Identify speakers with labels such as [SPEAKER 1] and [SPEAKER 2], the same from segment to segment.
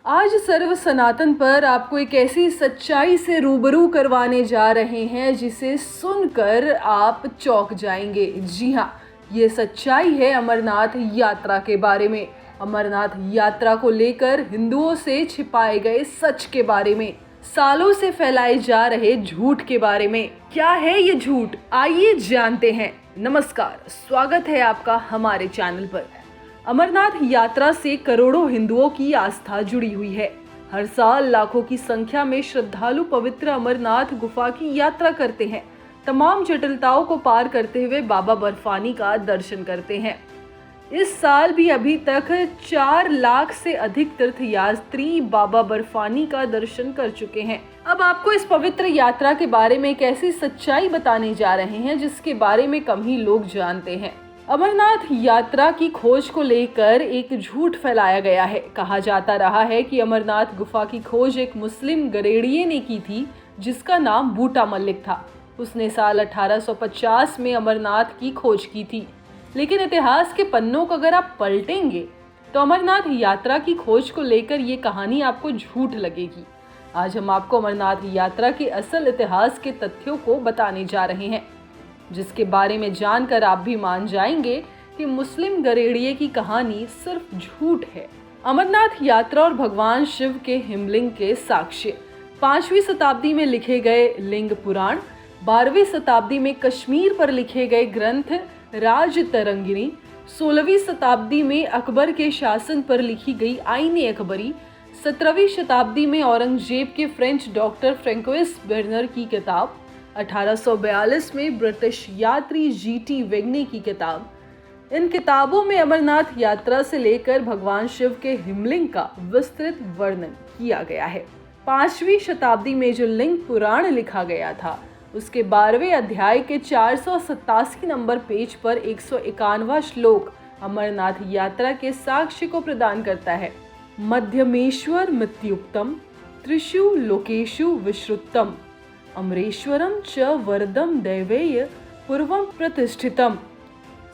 [SPEAKER 1] आज सर्व सनातन पर आपको एक ऐसी सच्चाई से रूबरू करवाने जा रहे हैं जिसे सुनकर आप चौंक जाएंगे। जी हाँ, ये सच्चाई है अमरनाथ यात्रा के बारे में। अमरनाथ यात्रा को लेकर हिंदुओं से छिपाए गए सच के बारे में, सालों से फैलाए जा रहे झूठ के बारे में। क्या है ये झूठ, आइए जानते हैं। नमस्कार, स्वागत है आपका हमारे चैनल पर। अमरनाथ यात्रा से करोड़ों हिंदुओं की आस्था जुड़ी हुई है। हर साल लाखों की संख्या में श्रद्धालु पवित्र अमरनाथ गुफा की यात्रा करते हैं। तमाम जटिलताओं को पार करते हुए बाबा बर्फानी का दर्शन करते हैं। इस साल भी अभी तक 4 लाख से अधिक तीर्थयात्री बाबा बर्फानी का दर्शन कर चुके हैं। अब आपको इस पवित्र यात्रा के बारे में एक ऐसी सच्चाई बताने जा रहे हैं जिसके बारे में कम ही लोग जानते हैं। अमरनाथ यात्रा की खोज को लेकर एक झूठ फैलाया गया है। कहा जाता रहा है कि अमरनाथ गुफा की खोज एक मुस्लिम गरेड़िए ने की थी जिसका नाम बूटा मलिक था। उसने साल 1850 में अमरनाथ की खोज की थी। लेकिन इतिहास के पन्नों को अगर आप पलटेंगे तो अमरनाथ यात्रा की खोज को लेकर ये कहानी आपको झूठ लगेगी। आज हम आपको अमरनाथ यात्रा के असल इतिहास के तथ्यों को बताने जा रहे हैं, जिसके बारे में जानकर आप भी मान जाएंगे कि मुस्लिम गरेड़िए की कहानी सिर्फ झूठ है। अमरनाथ यात्रा और भगवान शिव के हिमलिंग के साक्ष्य। 5वीं शताब्दी में लिखे गए लिंग पुराण, 12वीं शताब्दी में कश्मीर पर लिखे गए ग्रंथ राजतरंगिणी, 16वीं शताब्दी में अकबर के शासन पर लिखी गई आईने अकबरी, 17वीं शताब्दी में औरंगजेब के फ्रेंच डॉक्टर फ्रैंकोइस बेर्नर की किताब, 1842 में ब्रिटिश यात्री जीटी वेगने की किताब। इन किताबों में अमरनाथ यात्रा से लेकर भगवान शिव के हिमलिंग का विस्तृत वर्णन किया गया है। 5वीं शताब्दी में जो लिंग पुराण लिखा गया था उसके 12वें अध्याय के 487 नंबर पेज पर 151वां श्लोक अमरनाथ यात्रा के साक्ष्य को प्रदान करता है। मध्यमेश्वर मित्युक्तम त्रिषु लोकेषु विश्रुतम अमरेश्वरम च वरदम दैवेय पूर्वम प्रतिष्ठितम।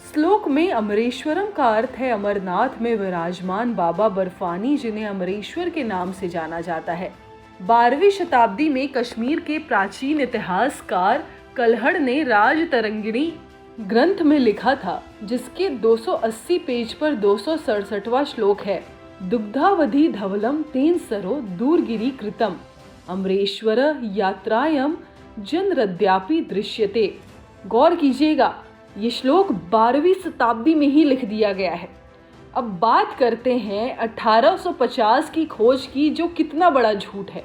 [SPEAKER 1] श्लोक में अमरेश्वरम का अर्थ है अमरनाथ में विराजमान बाबा बर्फानी, जिन्हें अमरेश्वर के नाम से जाना जाता है। 12वीं शताब्दी में कश्मीर के प्राचीन इतिहासकार कल्हड़ ने राजतरंगिणी ग्रंथ में लिखा था, जिसके 280 पेज पर 267वां श्लोक है। दुग्धावधि धवलम तेन सरो दूरगिरी कृतम अमरेश्वर यात्रायम जनहृदयापि दृश्यते। गौर कीजिएगा, ये श्लोक 12वीं शताब्दी में ही लिख दिया गया है। अब बात करते हैं 1850 की खोज की, जो कितना बड़ा झूठ है।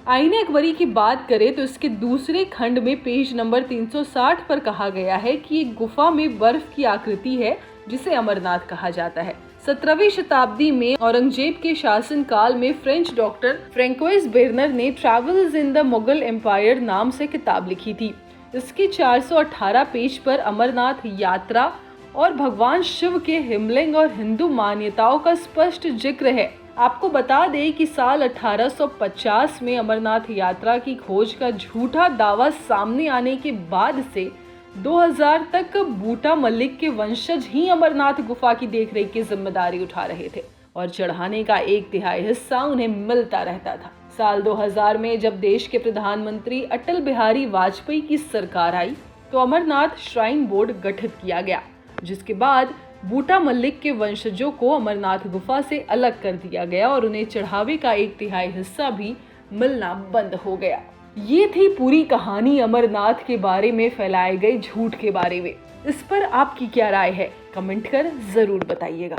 [SPEAKER 1] आईने अकबरी की बात करें तो इसके दूसरे खंड में पेज नंबर 360 पर कहा गया है कि एक गुफा में बर्फ की आकृति है जिसे अमरनाथ कहा जाता है। 17वीं शताब्दी में औरंगजेब के शासन काल में फ्रेंच डॉक्टर फ्रैंकोइस बेर्नर ने Travels in the Mughal Empire नाम से किताब लिखी थी। इसके 418 पेज पर अमरनाथ यात्रा और भगवान शिव के हिमलिंग और हिंदू मान्यताओं का स्पष्ट जिक्र है। आपको बता दें कि साल 1850 में अमरनाथ यात्रा की खोज का झूठा दावा सामने आने के बाद से 2000 तक बूटा मलिक के वंशज ही अमरनाथ गुफा की देखरेख की जिम्मेदारी उठा रहे थे और चढ़ाने का 1/3 हिस्सा उन्हें मिलता रहता था। साल 2000 में जब देश के प्रधानमंत्री अटल बिहारी वाजपेयी की सरकार आई तो अमरनाथ श्राइन बोर्ड गठित किया गया, जिसके बाद बूटा मलिक के वंशजों को अमरनाथ गुफा से अलग कर दिया गया और उन्हें चढ़ावे का 1/3 हिस्सा भी मिलना बंद हो गया। ये थी पूरी कहानी अमरनाथ के बारे में फैलाए गए झूठ के बारे में। इस पर आपकी क्या राय है, कमेंट कर जरूर बताइएगा।